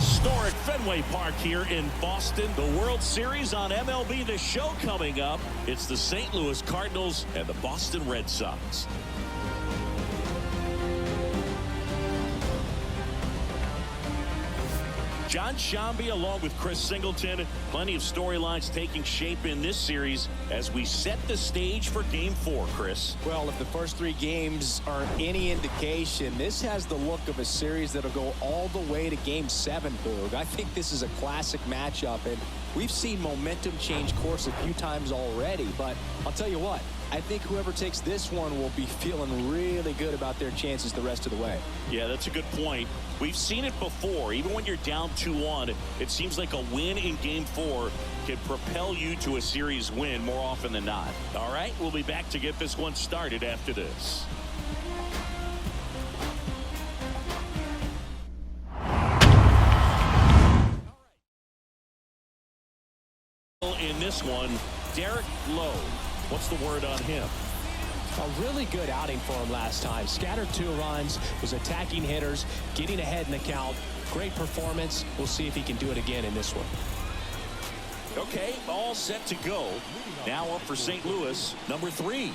Historic Fenway Park here in Boston. The World Series on MLB The Show coming up. It's the St. Louis Cardinals and the Boston Red Sox. John Shambi along with Chris Singleton. Plenty of storylines taking shape in this series as we set the stage for Game 4, Chris. Well, if the first 3 games are any indication, this has the look of a series that'll go all the way to Game 7, Boog. I think this is a classic matchup, and we've seen momentum change course a few times already. But I'll tell you what, I think whoever takes this one will be feeling really good about their chances the rest of the way. Yeah, that's a good point. We've seen it before. Even when you're down 2-1, it seems like a win in Game 4 can propel you to a series win more often than not. All right, we'll be back to get this one started after this. In this one, Derek Lowe. What's the word on him? A really good outing for him last time. Scattered 2 runs, was attacking hitters, getting ahead in the count. Great performance. We'll see if he can do it again in this one. Okay, all set to go. Now up for St. Louis, number 3.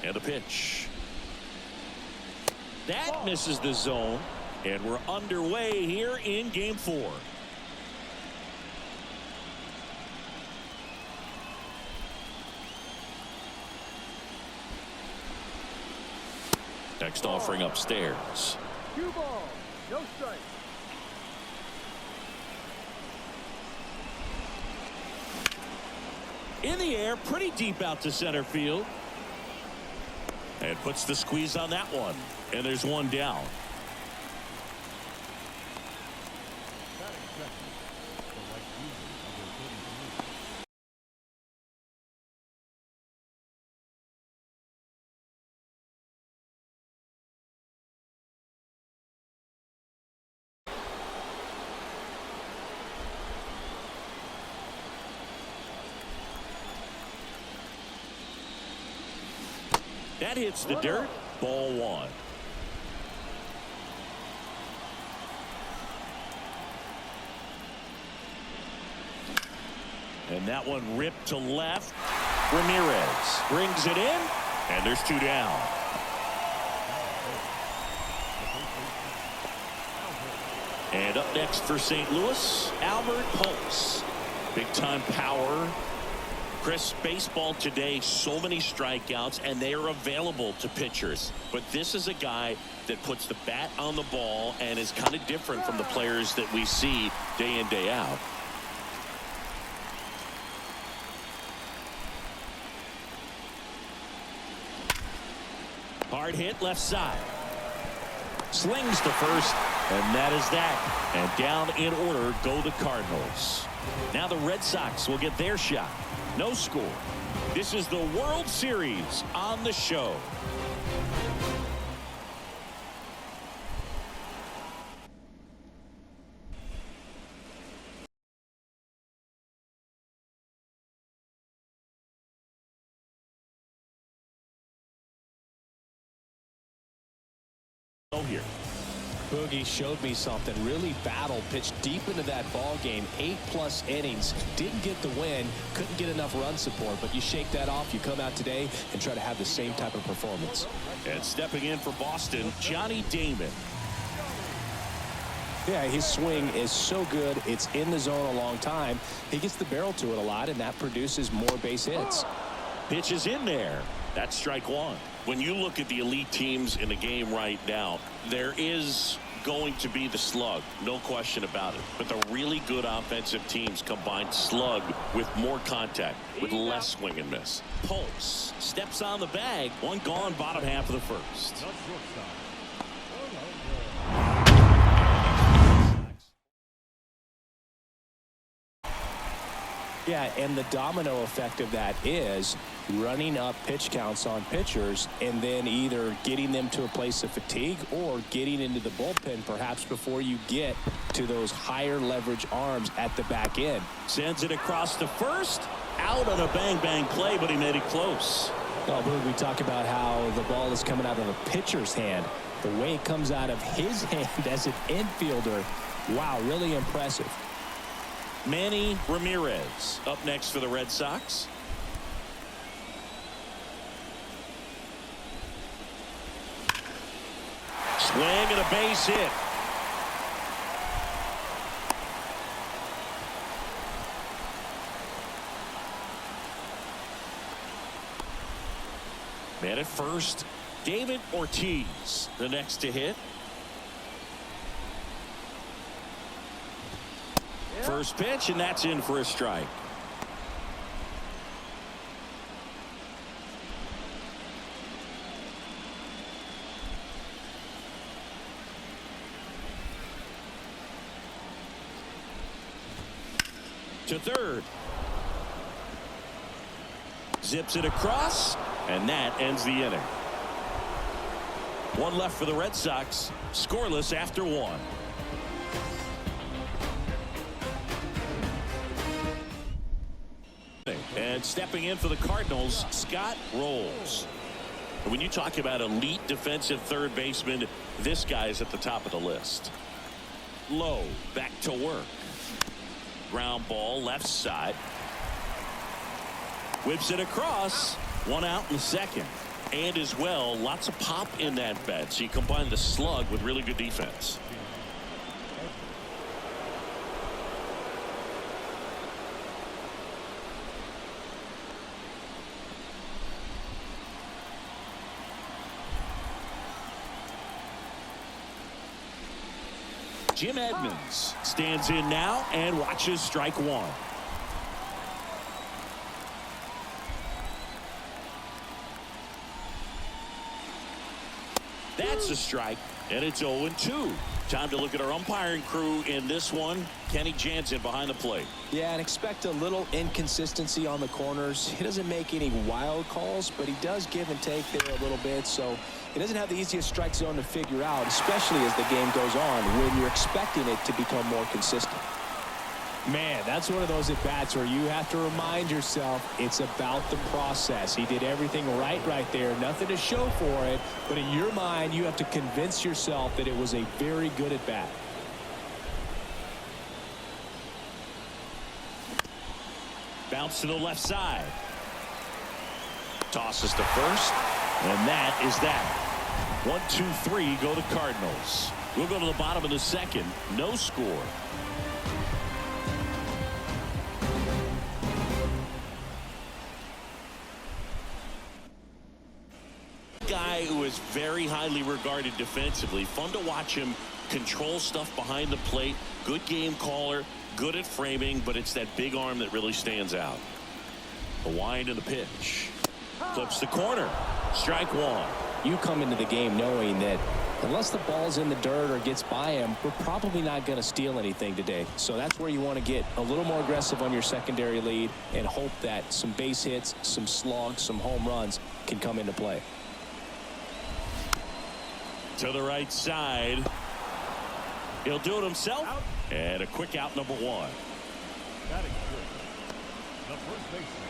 And a pitch. That misses the zone. And we're underway here in Game 4. Next offering upstairs. 2 balls, no strike. In the air, pretty deep out to center field. And puts the squeeze on that one. And there's one down. That hits the dirt. Ball 1. And that one ripped to left. Ramirez brings it in, and there's 2 down. And up next for St. Louis, Albert Pujols. Big time power. Chris, baseball today, so many strikeouts, and they are available to pitchers. But this is a guy that puts the bat on the ball and is kind of different from the players that we see day in, day out. Hard hit left side. Slings to first, and that is that. And down in order go the Cardinals. Now the Red Sox will get their shot. No score. This is the World Series on the show. Here. Boogie showed me something. Really battled, pitched deep into that ball game. 8+ innings. Didn't get the win. Couldn't get enough run support. But you shake that off. You come out today and try to have the same type of performance. And stepping in for Boston, Johnny Damon. Yeah, his swing is so good. It's in the zone a long time. He gets the barrel to it a lot, and that produces more base hits. Pitch is in there. That's strike 1. When you look at the elite teams in the game right now, there is going to be the slug, no question about it. But the really good offensive teams combine slug with more contact, with less swing and miss. Pujols steps on the bag. One gone, bottom half of the first. Yeah, and the domino effect of that is running up pitch counts on pitchers and then either getting them to a place of fatigue or getting into the bullpen perhaps before you get to those higher leverage arms at the back end. Sends it across to first. Out on a bang-bang play, but he made it close. Oh, Boog, we talk about how the ball is coming out of a pitcher's hand. The way it comes out of his hand as an infielder, wow, really impressive. Manny Ramirez up next for the Red Sox. Swing and a base hit. Man at first, David Ortiz, the next to hit. First pitch, and that's in for a strike. To third. Zips it across, and that ends the inning. One left for the Red Sox, scoreless after one. And stepping in for the Cardinals, Scott Rolls. When you talk about elite defensive third baseman, this guy's at the top of the list. Low, back to work. Ground ball, left side. Whips it across. One out in the second. And as well, lots of pop in that bat. So you combine the slug with really good defense. Jim Edmonds stands in now and watches strike one. That's a strike, and it's 0-2. Time to look at our umpiring crew in this one. Kenny Jansen behind the plate. Yeah, and expect a little inconsistency on the corners. He doesn't make any wild calls, but he does give and take there a little bit. So he doesn't have the easiest strike zone to figure out, especially as the game goes on when you're expecting it to become more consistent. Man, that's one of those at-bats where you have to remind yourself it's about the process. He did everything right there. Nothing to show for it, but in your mind, you have to convince yourself that it was a very good at-bat. Bounce to the left side. Tosses to first, and that is that. 1, 2, 3 go to Cardinals. We'll go to the bottom of the second. No score. Guy who is very highly regarded defensively. Fun to watch him control stuff behind the plate. Good game caller, good at framing, but it's that big arm that really stands out. The wind and the pitch. Flips the corner. Strike one. You come into the game knowing that unless the ball's in the dirt or gets by him, we're probably not going to steal anything today. So that's where you want to get a little more aggressive on your secondary lead and hope that some base hits, some slugs, some home runs can come into play. To the right side. He'll do it himself. Out. And a quick out, number one. Batting the first baseman.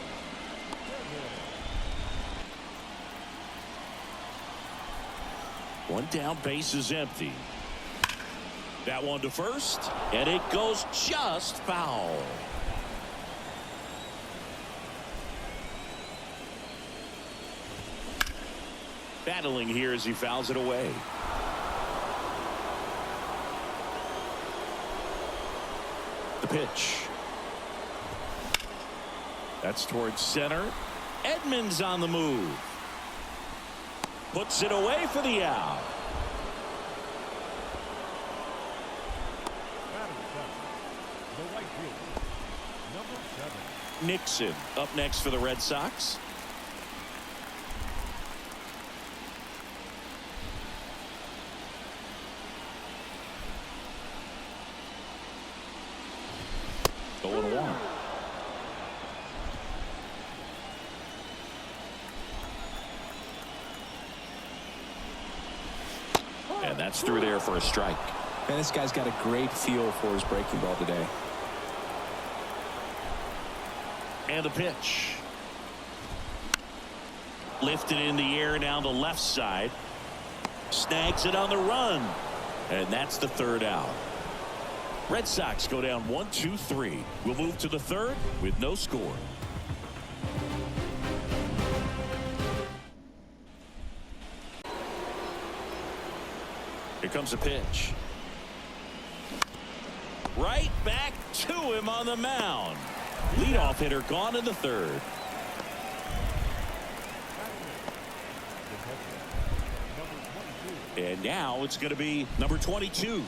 One down, base is empty. That one to first, and it goes just foul. Battling here as he fouls it away. The pitch. That's towards center. Edmonds on the move. Puts it away for the out. The right fielder, number 7. Nixon up next for the Red Sox. Going one. And that's through there for a strike. Man, this guy's got a great feel for his breaking ball today. And the pitch. Lifted in the air down the left side. Snags it on the run. And that's the third out. Red Sox go down 1-2-3. We'll move to the third with no score. Here comes a pitch. Right back to him on the mound. Leadoff hitter gone in the third. And now it's going to be number 22,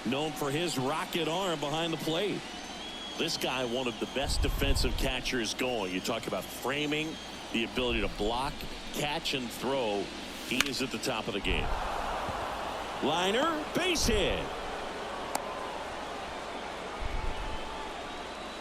known for his rocket arm behind the plate. This guy, one of the best defensive catchers going. You talk about framing, the ability to block, catch, and throw. He is at the top of the game. Liner, base hit.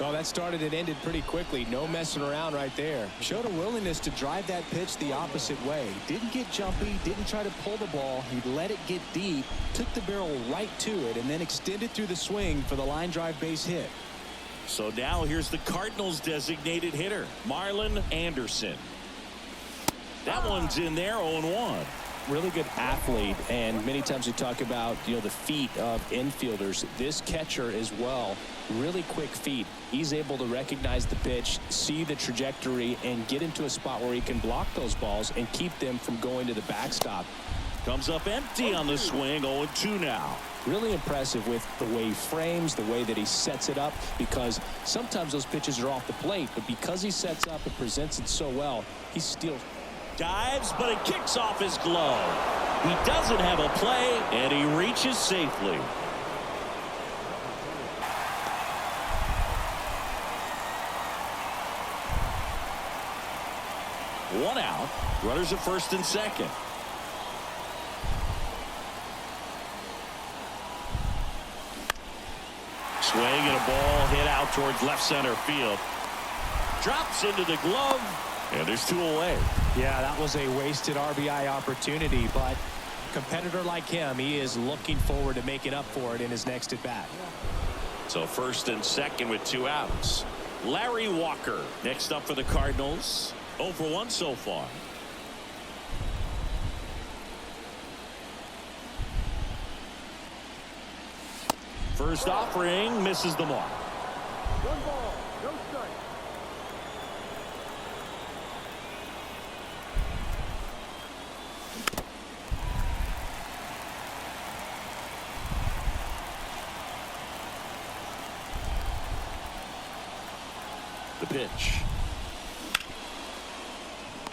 Oh, that started and ended pretty quickly. No messing around right there. Showed a willingness to drive that pitch the opposite way. Didn't get jumpy, didn't try to pull the ball. He let it get deep, took the barrel right to it, and then extended through the swing for the line drive base hit. So now here's the Cardinals designated hitter, Marlon Anderson. That one's in there, 0-1. Really good athlete, and many times we talk about the feet of infielders. This catcher as well, really quick feet. He's able to recognize the pitch, see the trajectory, and get into a spot where he can block those balls and keep them from going to the backstop. Comes up empty on the swing, 0-2 now. Really impressive with the way he frames, the way that he sets it up, because sometimes those pitches are off the plate, but because he sets up and presents it so well, he still dives, but it kicks off his glove. He doesn't have a play, and he reaches safely. One out. Runners at first and second. Swing and a ball hit out towards left center field. Drops into the glove, and there's two away. Yeah, that was a wasted RBI opportunity, but a competitor like him, he is looking forward to making up for it in his next at bat. So first and second with two outs. Larry Walker next up for the Cardinals. 0 for 1 so far. First offering misses the mark. 1 ball, no strike. The pitch.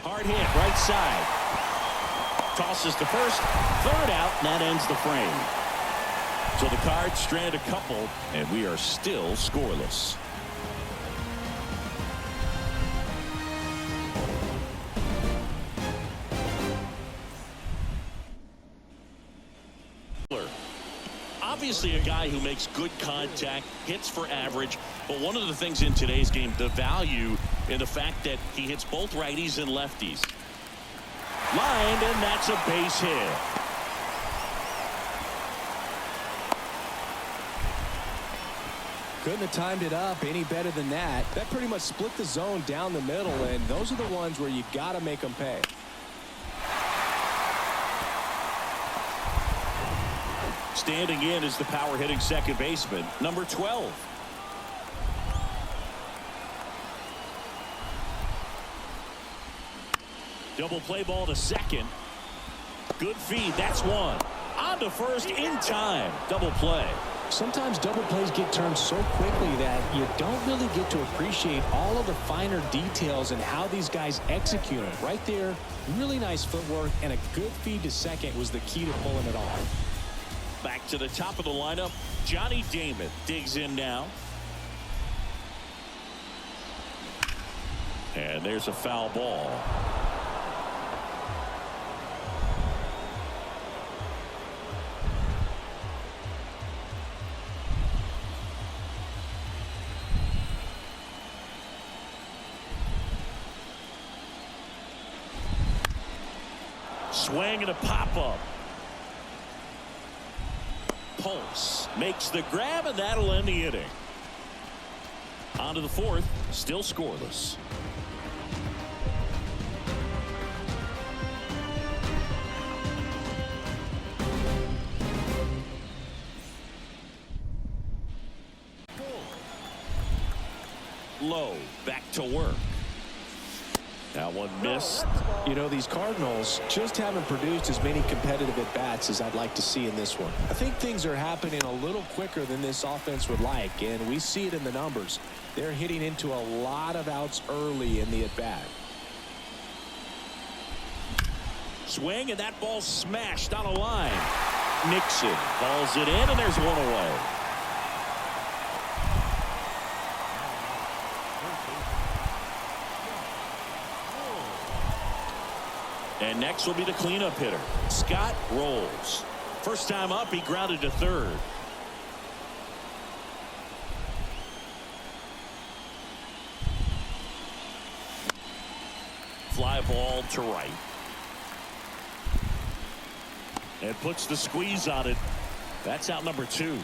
Hard hit right side. Tosses to first. Third out, and that ends the frame. So the Cards strand a couple, and we are still scoreless. Obviously a guy who makes good contact, hits for average, but one of the things in today's game, the value in the fact that he hits both righties and lefties. Lined, and that's a base hit. Couldn't have timed it up any better than that. That pretty much split the zone down the middle, and those are the ones where you got to make them pay. Standing in is the power hitting second baseman, number 12. Double play ball to second. Good feed. That's one. On to first in time. Double play. Sometimes double plays get turned so quickly that you don't really get to appreciate all of the finer details and how these guys execute them. Right there, really nice footwork, and a good feed to second was the key to pulling it off. Back to the top of the lineup. Johnny Damon digs in now. And there's a foul ball. Swing and a pop-up. Pulse makes the grab, and that'll end the inning. On to the fourth, still scoreless. low. Back to work. That one missed. You know, these Cardinals just haven't produced as many competitive at-bats as I'd like to see in this one. I think things are happening a little quicker than this offense would like, and we see it in the numbers. They're hitting into a lot of outs early in the at-bat. Swing, and that ball smashed on a line. Nixon balls it in, and there's one away. And next will be the cleanup hitter, Scott Rolls. First time up, he grounded to third. Fly ball to right. And puts the squeeze on it. That's out number 2.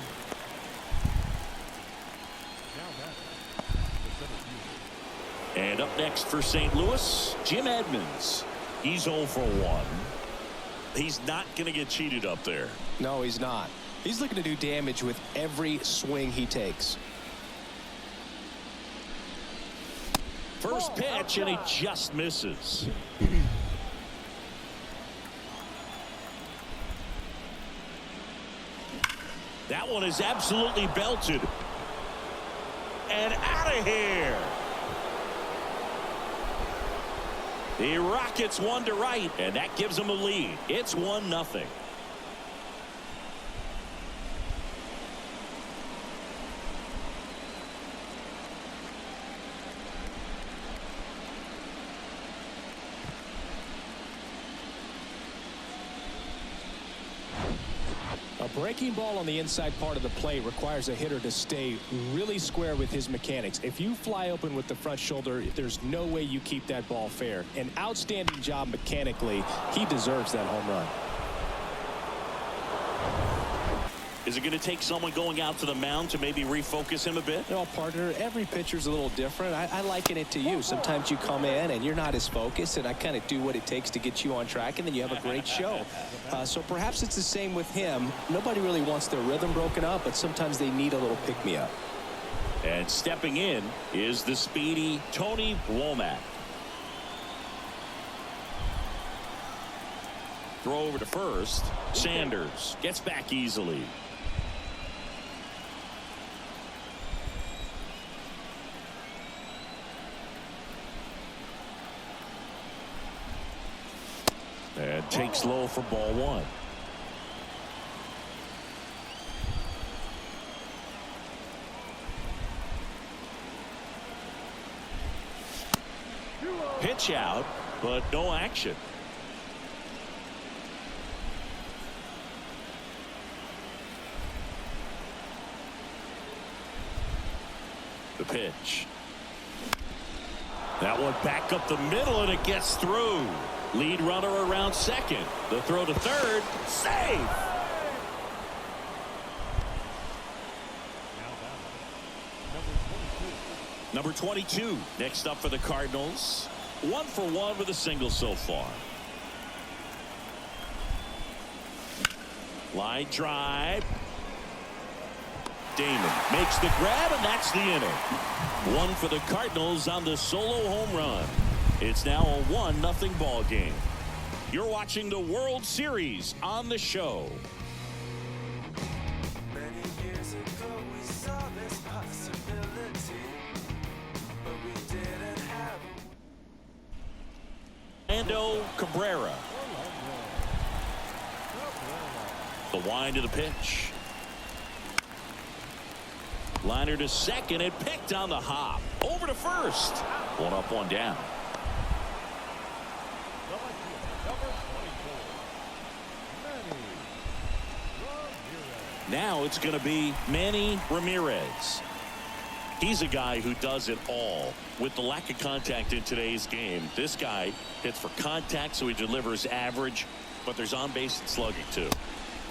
And up next for St. Louis, Jim Edmonds. He's 0 for 1. He's not going to get cheated up there. No, he's not. He's looking to do damage with every swing he takes. First pitch, and he just misses. That one is absolutely belted. And out of here. He rockets one to right, and that gives him a lead. It's 1-0. A breaking ball on the inside part of the plate requires a hitter to stay really square with his mechanics. If you fly open with the front shoulder, there's no way you keep that ball fair. An outstanding job mechanically. He deserves that home run. Is it going to take someone going out to the mound to maybe refocus him a bit? No, partner, every pitcher's a little different. I liken it to you. Sometimes you come in and you're not as focused, and I kind of do what it takes to get you on track, and then you have a great show. So perhaps it's the same with him. Nobody really wants their rhythm broken up, but sometimes they need a little pick-me-up. And stepping in is the speedy Tony Womack. Throw over to first. Sanders gets back easily. And takes low for ball 1. Pitch out, but no action. The pitch. That one back up the middle, and it gets through. Lead runner around second. The throw to third. Safe. Number 22 next up for the Cardinals. 1 for 1 with a single so far. Line drive. Damon makes the grab, and that's the inning. 1 for the Cardinals on the solo home run. It's now a 1-0 ball game. You're watching the World Series on the show. Many years ago we saw this possibility, but we didn't have Orlando Cabrera. The wind of the pitch. Liner to second, and picked on the hop. Over to first. 1 up, 1 down. Now it's going to be Manny Ramirez. He's a guy who does it all. With the lack of contact in today's game, this guy hits for contact, so he delivers average, but there's on-base slugging too.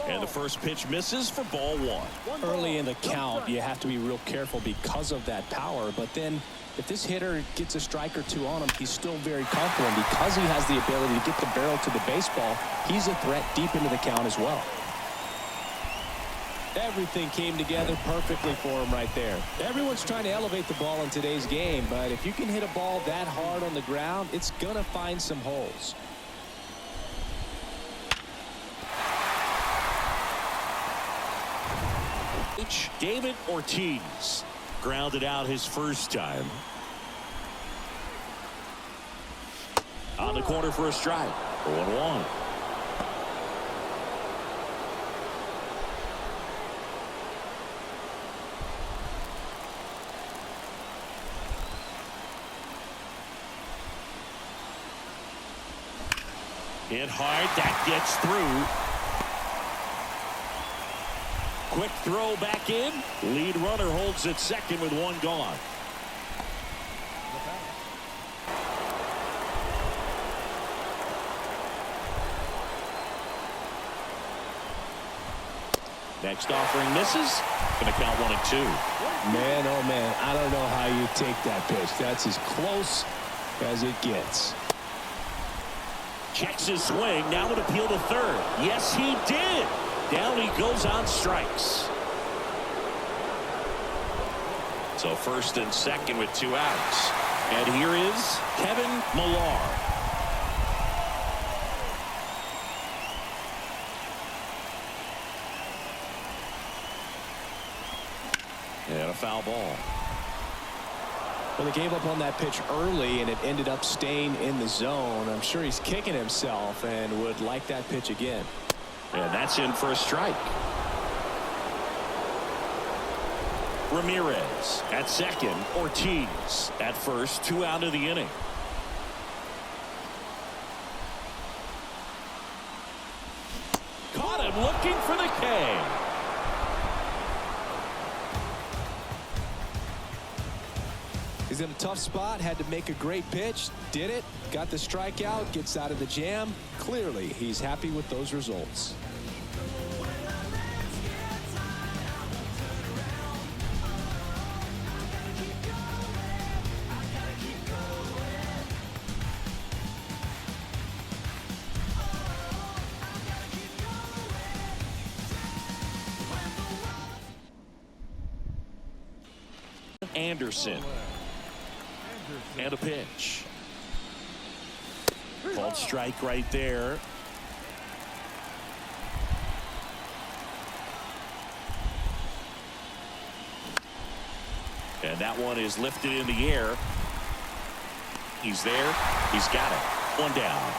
And the first pitch misses for ball 1. Early in the count, you have to be real careful because of that power, but then if this hitter gets a strike or 2 on him, he's still very comfortable, and because he has the ability to get the barrel to the baseball, he's a threat deep into the count as well. Everything came together perfectly for him right there. Everyone's trying to elevate the ball in today's game, but if you can hit a ball that hard on the ground, it's going to find some holes. David Ortiz grounded out his first time. On the corner for a strike. 1-1. Hit hard. That gets through. Quick throw back in. Lead runner holds at second with one gone. Next offering misses. Going to count 1-2. Man, oh man, I don't know how you take that pitch. That's as close as it gets. Checks his swing. Now an appeal to third. Yes, he did. Down he goes on strikes. So first and second with 2 outs. And here is Kevin Millar. And a foul ball. Well, they gave up on that pitch early, and it ended up staying in the zone. I'm sure he's kicking himself and would like that pitch again. And that's in for a strike. Ramirez at second. Ortiz at first. 2 out of the inning. Caught him looking for the K. He's in a tough spot, had to make a great pitch, did it, got the strikeout, gets out of the jam. Clearly, he's happy with those results. Anderson. And a pitch. Called strike right there. And that one is lifted in the air. He's there. He's got it. 1 down.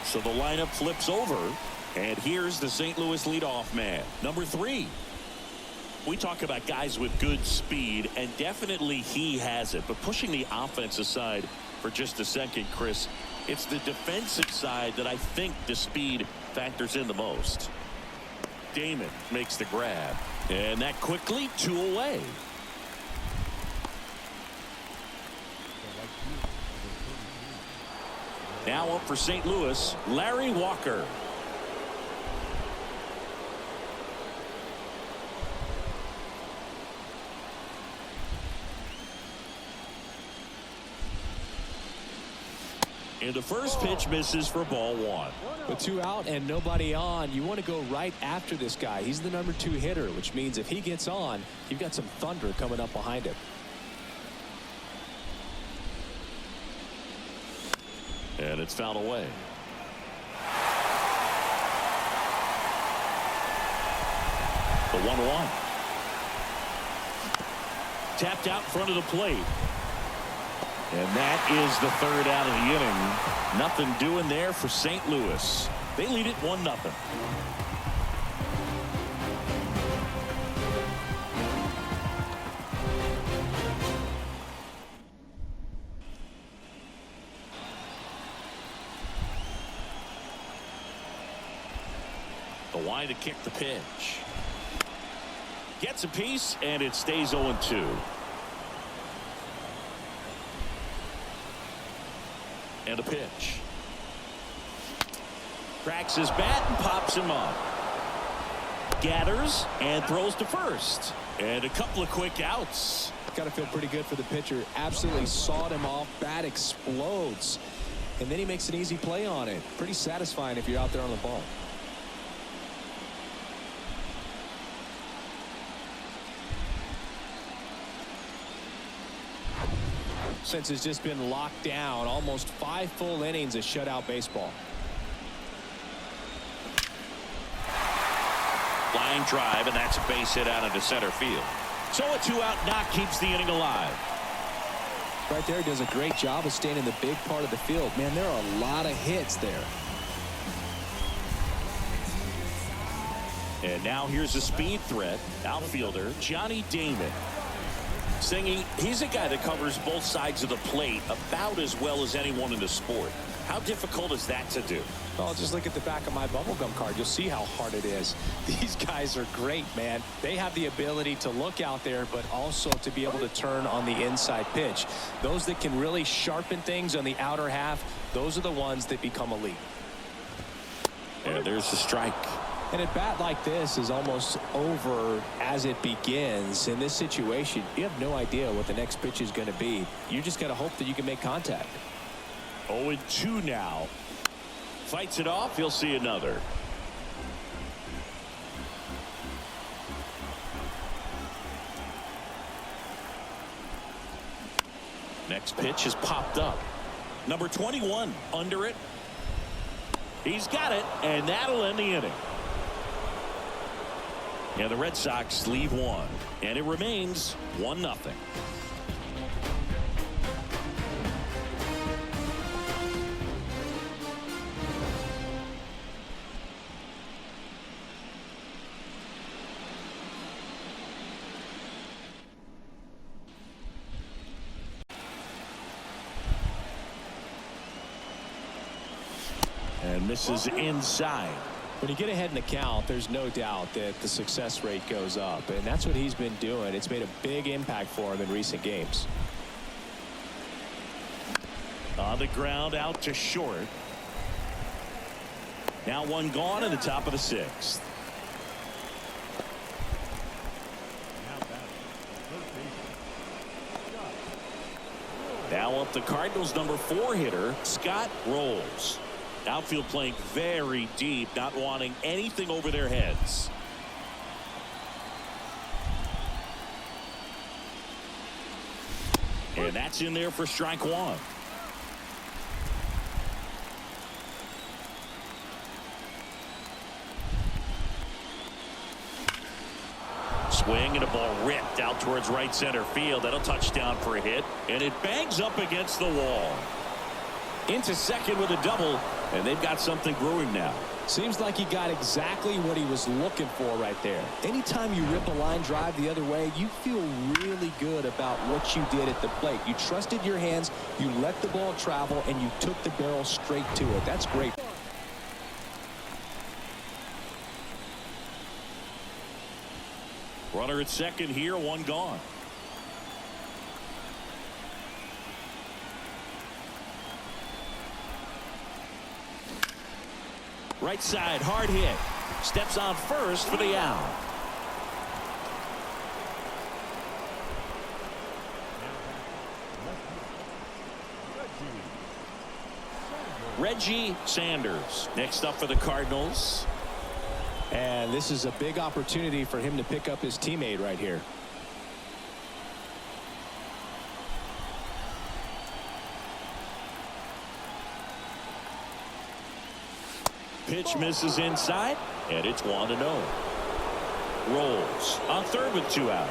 So the lineup flips over. And here's the St. Louis leadoff man, number 3. We talk about guys with good speed, and definitely he has it. But pushing the offense aside for just a second, Chris, it's the defensive side that I think the speed factors in the most. Damon makes the grab. And that quickly 2 away. Now up for St. Louis, Larry Walker. And the first pitch misses for ball 1. With 2 out and nobody on, you want to go right after this guy. He's the number 2 hitter, which means if he gets on, you've got some thunder coming up behind him. And it's fouled away. The 1-1. Tapped out in front of the plate. And that is the 3rd out of the inning. Nothing doing there for St. Louis. They lead it 1-0. The line to kick the pitch. Gets a piece, and it stays 0-2. And a pitch. Cracks his bat and pops him up. Gathers and throws to first. And a couple of quick outs. Got to feel pretty good for the pitcher. Absolutely sawed him off. Bat explodes. and then he makes an easy play on it. Pretty satisfying if you're out there on the ball. Since it's just been locked down, almost 5 full innings of shutout baseball. Line drive, and that's a base hit out into center field. So a 2-out knock keeps the inning alive. Right there, does a great job of staying in the big part of the field. Man, there are a lot of hits there. And now here's a speed threat. Outfielder Johnny Damon. Singing, he's a guy that covers both sides of the plate about as well as anyone in the sport. How difficult is that to do? Well, just look at the back of my bubblegum card. You'll see how hard it is. These guys are great, man. They have the ability to look out there, but also to be able to turn on the inside pitch. Those that can really sharpen things on the outer half, those are the ones that become elite. And there's the strike. And a bat like this is almost over as it begins. In this situation, you have no idea what the next pitch is going to be. You just got to hope that you can make contact. 0-2 now. Fights it off. He'll see another. Next pitch is popped up. Number 21 under it. He's got it, and that'll end the inning. And the Red Sox leave one, and it remains 1-0. And misses inside. When you get ahead in the count, there's no doubt that the success rate goes up, and that's what he's been doing. It's made a big impact for him in recent games. On the ground, out to short. Now one gone in the top of the 6th. Now up the Cardinals' number 4 hitter, Scott Rolls. Outfield playing very deep, not wanting anything over their heads. And that's in there for strike 1. Swing and a ball ripped out towards right center field. That'll touch down for a hit, and it bangs up against the wall. Into second with a double, and they've got something brewing now. Seems like he got exactly what he was looking for right there. Anytime you rip a line drive the other way, you feel really good about what you did at the plate. You trusted your hands, you let the ball travel, and you took the barrel straight to it. That's great. Runner at second here, one gone. Right side, hard hit. Steps on first for the out. Reggie Sanders next up for the Cardinals. And this is a big opportunity for him to pick up his teammate right here. Pitch misses inside, and it's 1-0. Rolls on third with 2 out.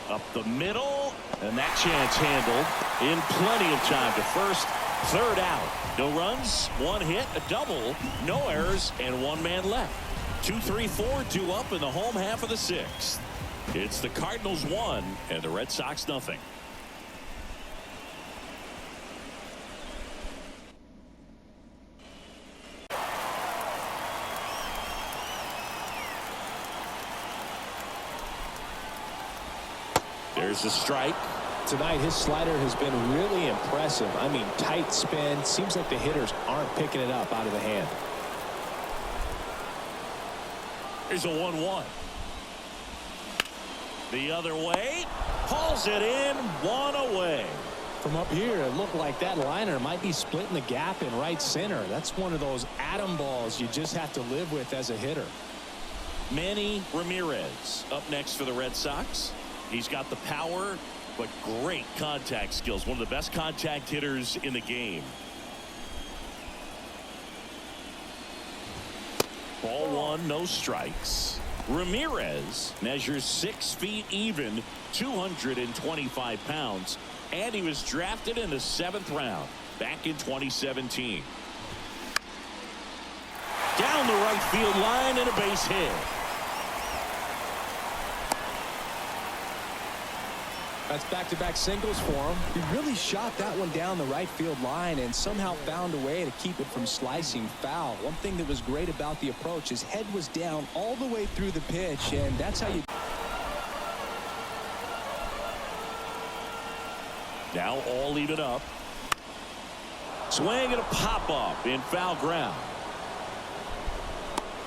Up the middle, and that chance handled in plenty of time to first. Third out. No runs, 1 hit, a double, no errors, and 1 man left. 2-3-4, 2 up in the home half of the 6th. It's the Cardinals 1 and the Red Sox nothing. There's a strike. Tonight, his slider has been really impressive. I mean, tight spin. Seems like the hitters aren't picking it up out of the hand. Here's a 1-1. The other way. Hauls it in. One away. From up here, it looked like that liner might be splitting the gap in right center. That's one of those atom balls you just have to live with as a hitter. Manny Ramirez up next for the Red Sox. He's got the power, but great contact skills. One of the best contact hitters in the game. Ball one, no strikes. Ramirez measures 6 feet even, 225 pounds, and he was drafted in the 7th round back in 2017. Down the right field line and a base hit. That's back-to-back singles for him. He really shot that one down the right field line and somehow found a way to keep it from slicing foul. One thing that was great about the approach, his head was down all the way through the pitch, and that's how you... Now all even up. Swing and a pop-up in foul ground.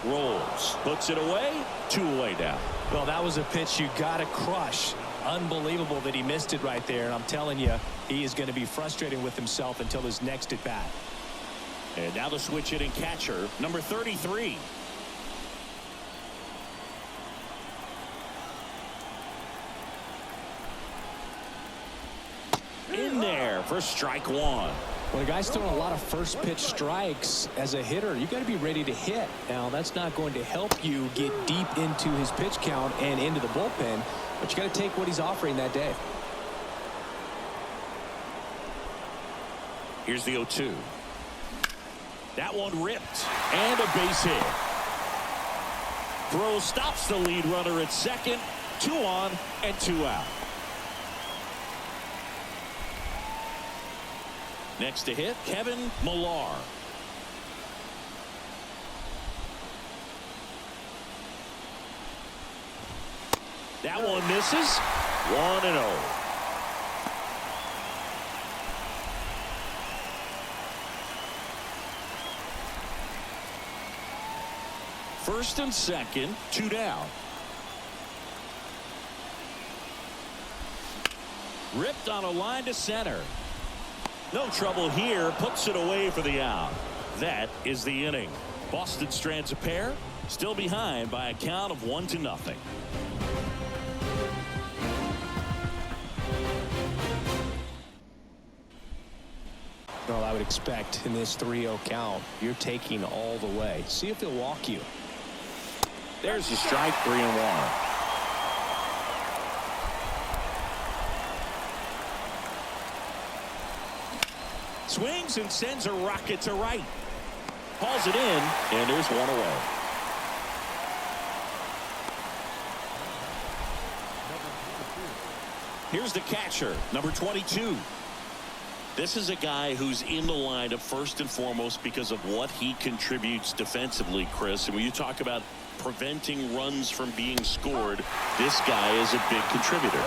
Rolls. Puts it away. 2 away now. Well, that was a pitch you got to crush. Unbelievable that he missed it right there. And I'm telling you, he is going to be frustrated with himself until his next at bat. And now the switch hitting catcher, number 33. In there for strike one. When a guy's throwing a lot of first pitch strikes as a hitter, you got to be ready to hit. Now, that's not going to help you get deep into his pitch count and into the bullpen, but you got to take what he's offering that day. Here's the 0-2. That one ripped. And a base hit. Throw stops the lead runner at second. 2 on and 2 out. Next to hit, Kevin Millar. That one misses. 1-0. First and second, 2 down. Ripped on a line to center. No trouble here. Puts it away for the out. That is the inning. Boston strands a pair. Still behind by a count of 1-0. Well, I would expect in this 3-0 count, you're taking all the way. See if he'll walk you. There's the strike, 3-1. Swings and sends a rocket to right. Hauls it in, and there's 1 away. Here's the catcher, number 22. This is a guy who's in the lineup first and foremost because of what he contributes defensively, Chris. And when you talk about preventing runs from being scored, this guy is a big contributor.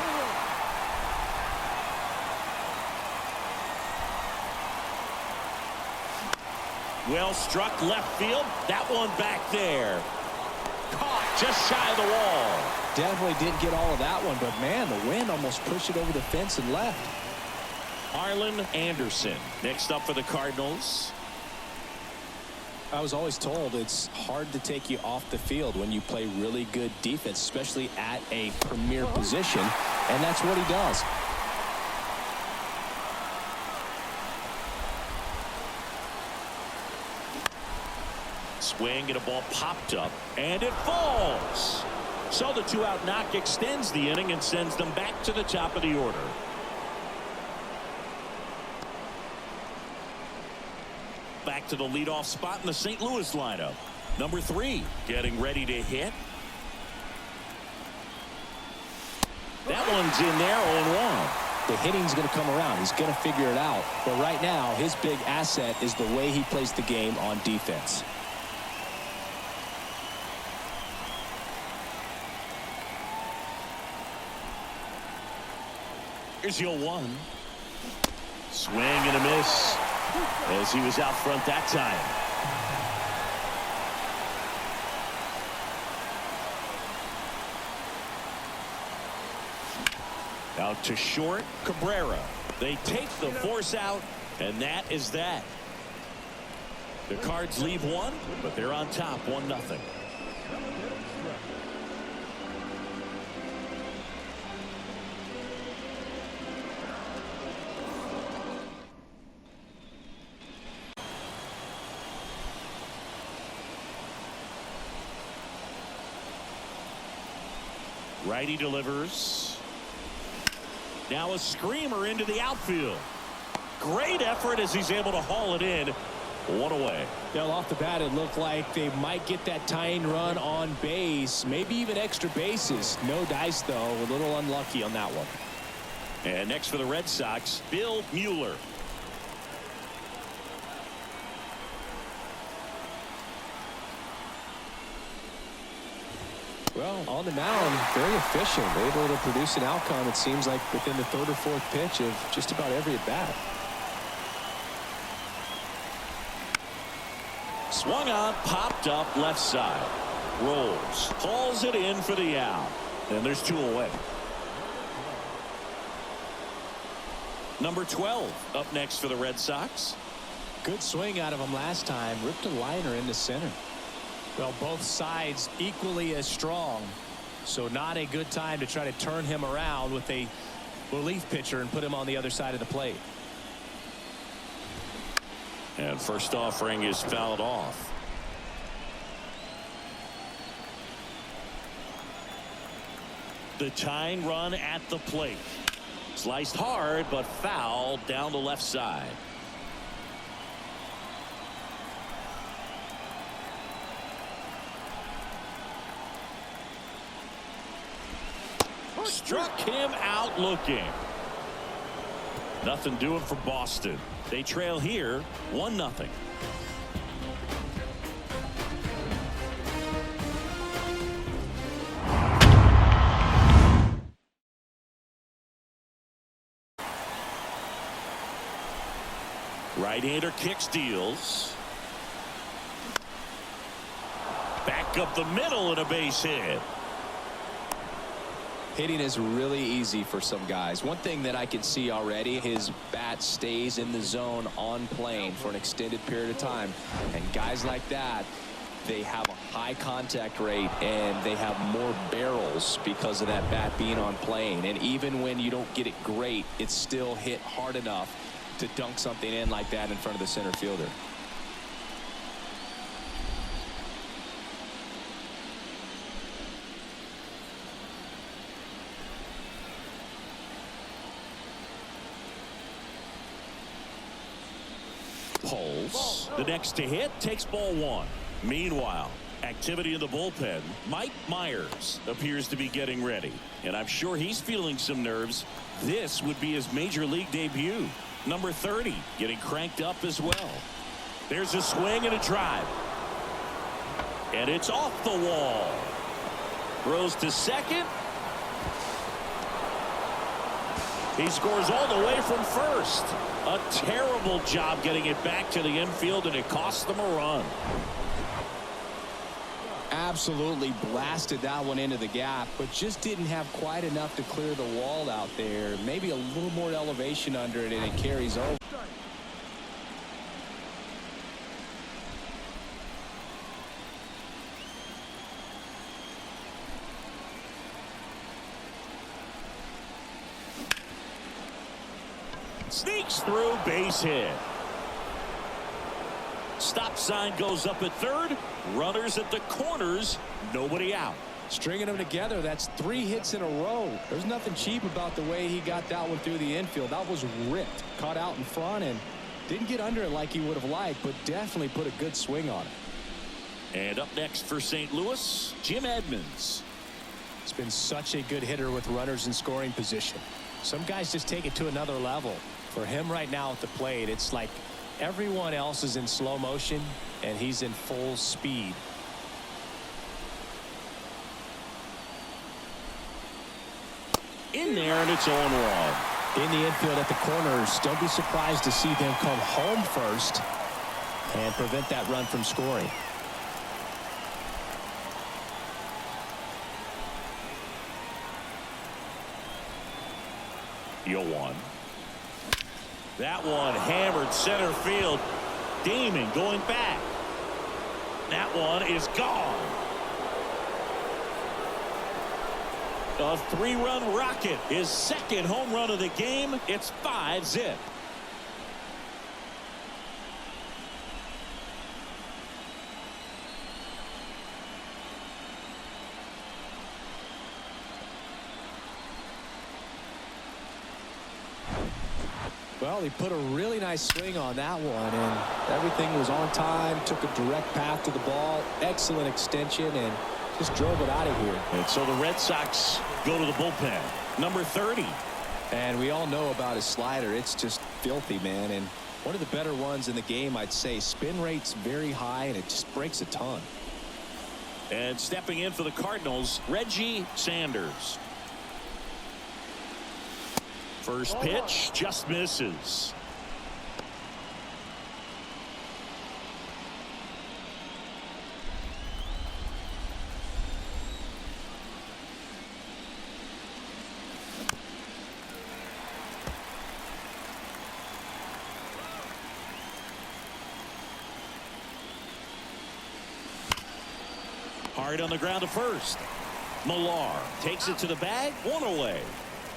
Well struck left field. That one back there. Caught just shy of the wall. Definitely didn't get all of that one, but man, the wind almost pushed it over the fence and left. Arlen Anderson next up for the Cardinals. I was always told it's hard to take you off the field when you play really good defense, especially at a premier position, and that's what he does. Swing and a ball popped up, and it falls. So the 2-out knock extends the inning and sends them back to the top of the order. Back to the leadoff spot in the St. Louis lineup. Number 3 getting ready to hit. That one's in there, 0-1. The hitting's going to come around. He's going to figure it out. But right now, his big asset is the way he plays the game on defense. Here's the 0-1. Swing and a miss as he was out front that time. Out to short, Cabrera. They take the force out, and that is that. The Cards leave one, but they're on top 1-0. Righty delivers. Now a screamer into the outfield. Great effort as he's able to haul it in. One away. Well, off the bat, it looked like they might get that tying run on base, maybe even extra bases. No dice, though. A little unlucky on that one. And next for the Red Sox, Bill Mueller. Well, on the mound, very efficient, able to produce an outcome, it seems like, within the third or fourth pitch of just about every at-bat. Swung on, popped up left side. Rolls, hauls it in for the out. And there's 2 away. Number 12 up next for the Red Sox. Good swing out of him last time. Ripped a liner into center. Well, both sides equally as strong. So not a good time to try to turn him around with a relief pitcher and put him on the other side of the plate. And first offering is fouled off. The tying run at the plate. Sliced hard, but foul down the left side. Struck him out looking. Nothing doing for Boston. They trail here 1-0. Right-hander kicks, deals. Back up the middle and a base hit. Hitting is really easy for some guys. One thing that I can see already, his bat stays in the zone on plane for an extended period of time. And guys like that, they have a high contact rate and they have more barrels because of that bat being on plane. And even when you don't get it great, it's still hit hard enough to dunk something in like that in front of the center fielder. Pulls. The next to hit takes ball 1. Meanwhile, activity in the bullpen. Mike Myers appears to be getting ready, and I'm sure he's feeling some nerves. This would be his major league debut. Number 30 getting cranked up as well. There's a swing and a drive, and it's off the wall. Throws to second. He scores all the way from first. A terrible job getting it back to the infield, and it cost them a run. Absolutely blasted that one into the gap, but just didn't have quite enough to clear the wall out there. Maybe a little more elevation under it, and it carries over. Sneaks through, base hit. Stop sign goes up at third. Runners at the corners. Nobody out. Stringing them together, that's 3 hits in a row. There's nothing cheap about the way he got that one through the infield. That was ripped. Caught out in front and didn't get under it like he would have liked, but definitely put a good swing on it. And up next for St. Louis, Jim Edmonds. He's been such a good hitter with runners in scoring position. Some guys just take it to another level. For him right now at the plate, it's like everyone else is in slow motion and he's in full speed. In there, and it's 0-1. In the infield at the corners, don't be surprised to see them come home first and prevent that run from scoring. 0-1. That one hammered center field. Damon going back. That one is gone. A 3-run rocket. His second home run of the game. It's 5-0. Well, he put a really nice swing on that one, and everything was on time, took a direct path to the ball, excellent extension, and just drove it out of here. And so the Red Sox go to the bullpen. Number 30. And we all know about his slider. It's just filthy, man, and one of the better ones in the game, I'd say. Spin rate's very high, and it just breaks a ton. And stepping in for the Cardinals, Reggie Sanders. First pitch just misses. Hard on the ground to first. Millar takes it to the bag, 1 away.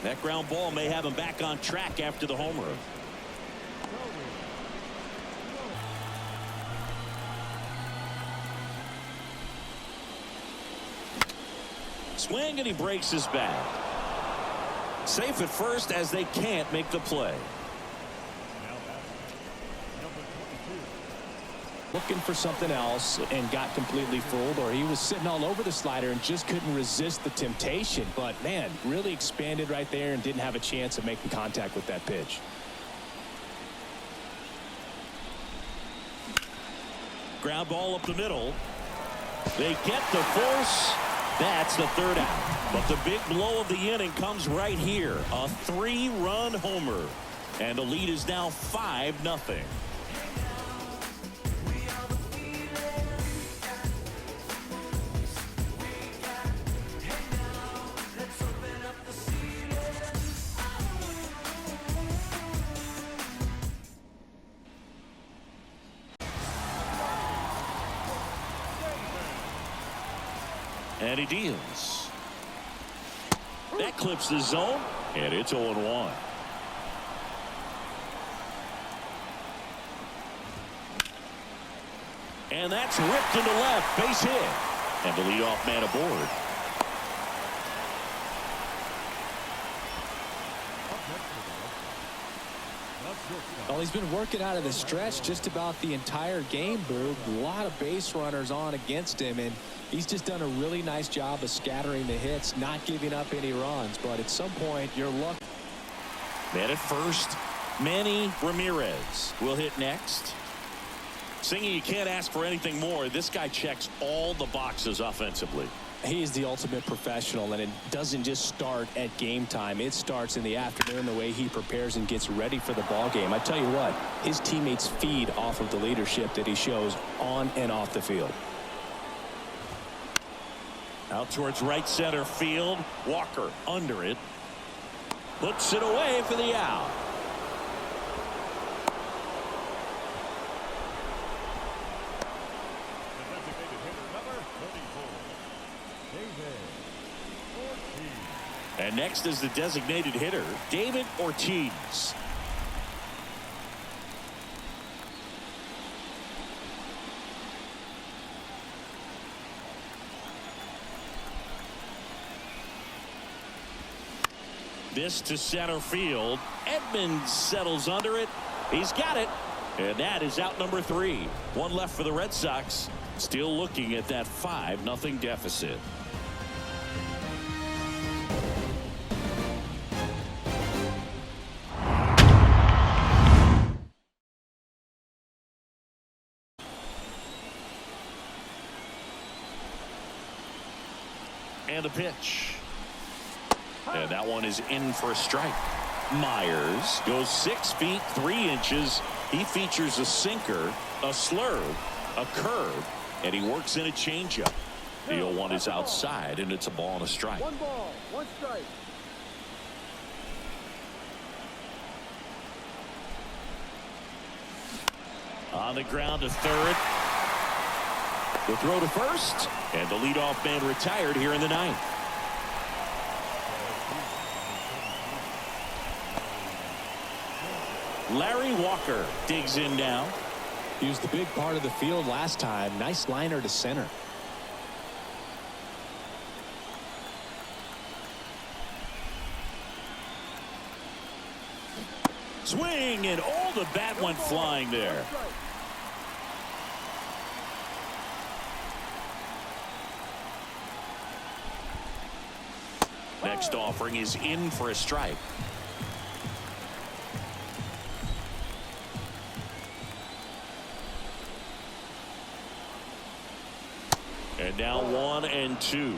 That ground ball may have him back on track after the home run. Swing, and he breaks his bat. Safe at first as they can't make the play. Looking for something else and got completely fooled, or he was sitting all over the slider and just couldn't resist the temptation. But man, really expanded right there and didn't have a chance of making contact with that pitch. Ground ball up the middle. They get the force. That's the third out. But the big blow of the inning comes right here. A 3-run homer. And the lead is now 5-0. And he deals. That clips the zone, and it's 0-1. And that's ripped into left, base hit. And the leadoff man aboard. Well, he's been working out of the stretch just about the entire game, Boog. A lot of base runners on against him, and he's just done a really nice job of scattering the hits, not giving up any runs. But at some point, you're lucky. Man at first, Manny Ramirez will hit next. Singing, you can't ask for anything more. This guy checks all the boxes offensively. He's the ultimate professional, and it doesn't just start at game time. It starts in the afternoon, the way he prepares and gets ready for the ball game. I tell you what, his teammates feed off of the leadership that he shows on and off the field. Out towards right center field. Walker under it. Puts it away for the out. And next is the designated hitter, David Ortiz. This to center field. Edmonds settles under it. He's got it. And that is out number 3. One left for the Red Sox. Still looking at that 5-0 deficit. And a pitch. And that one is in for a strike. Myers goes 6 feet 3 inches. He features a sinker, a slurve, a curve, and he works in a changeup. The 0-1 is outside, and it's a ball and a strike. 1 ball, 1 strike. On the ground to third. The throw to first. And the leadoff man retired here in the ninth. Larry Walker digs in now. He was the big part of the field last time. Nice liner to center. Swing, and all the bat went flying there. Next offering is in for a strike. And now 1-2.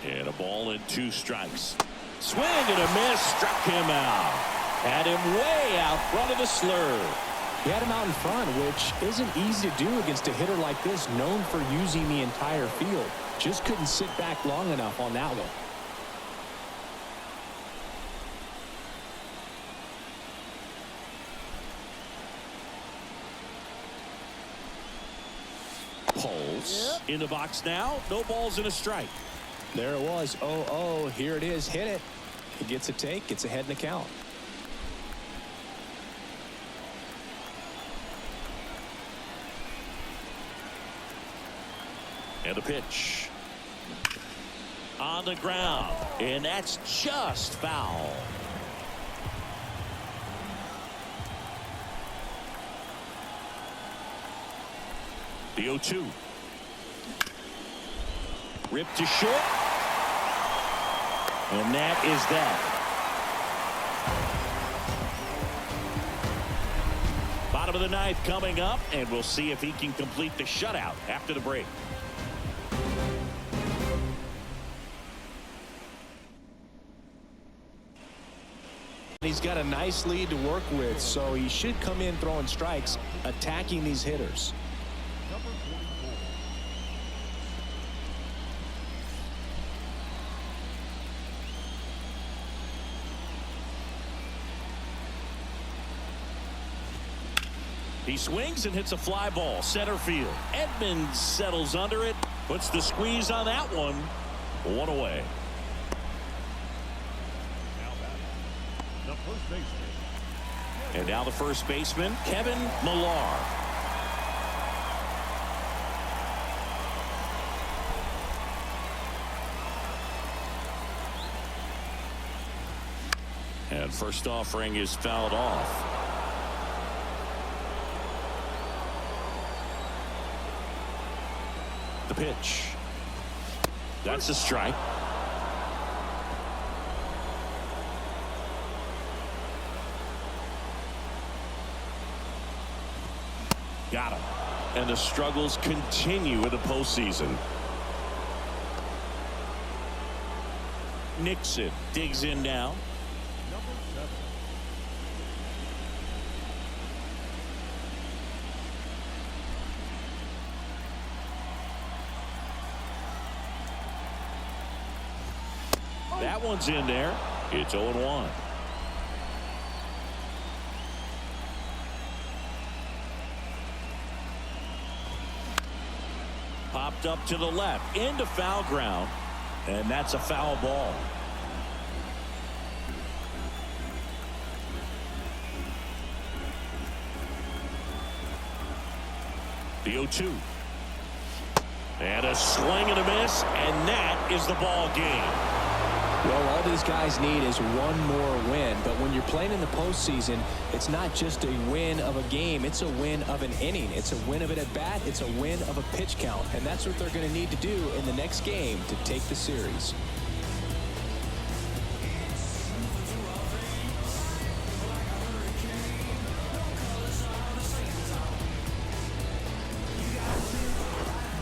And a ball and 2 strikes. Swing and a miss. Struck him out. Had him way out front of the slur. He had him out in front, which isn't easy to do against a hitter like this, known for using the entire field. Just couldn't sit back long enough on that one. Pulse in the box now. No balls and a strike. There it was. 0-0. Here it is. Hit it. He gets a take. Gets ahead in the count. And a pitch. On the ground. And that's just foul. The 0-2. Ripped to short. And that is that. Bottom of the ninth coming up, and we'll see if he can complete the shutout after the break. He's got a nice lead to work with, so he should come in throwing strikes, attacking these hitters. He swings and hits a fly ball center field. Edmonds settles under it, puts the squeeze on that one. 1 away. The first baseman. And now the first baseman, Kevin Millar. And first offering is fouled off. The pitch. That's a strike. Got him. And the struggles continue in the postseason. Nixon digs in now. Number 7. That one's in there. It's 0-1. Popped up to the left into foul ground, and that's a foul ball. The 0-2. And a swing and a miss, and that is the ball game. Well, all these guys need is one more win. But when you're playing in the postseason, it's not just a win of a game. It's a win of an inning. It's a win of an at-bat. It's a win of a pitch count. And that's what they're going to need to do in the next game to take the series.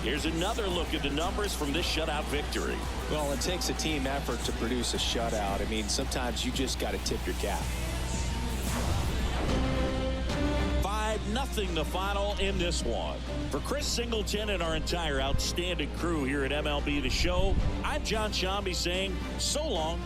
Here's another look at the numbers from this shutout victory. Well, it takes a team effort to produce a shutout. I mean, sometimes you just got to tip your cap. 5-0 2-0 the final in this one. For Chris Singleton and our entire outstanding crew here at MLB The Show, I'm John Shambi saying so long.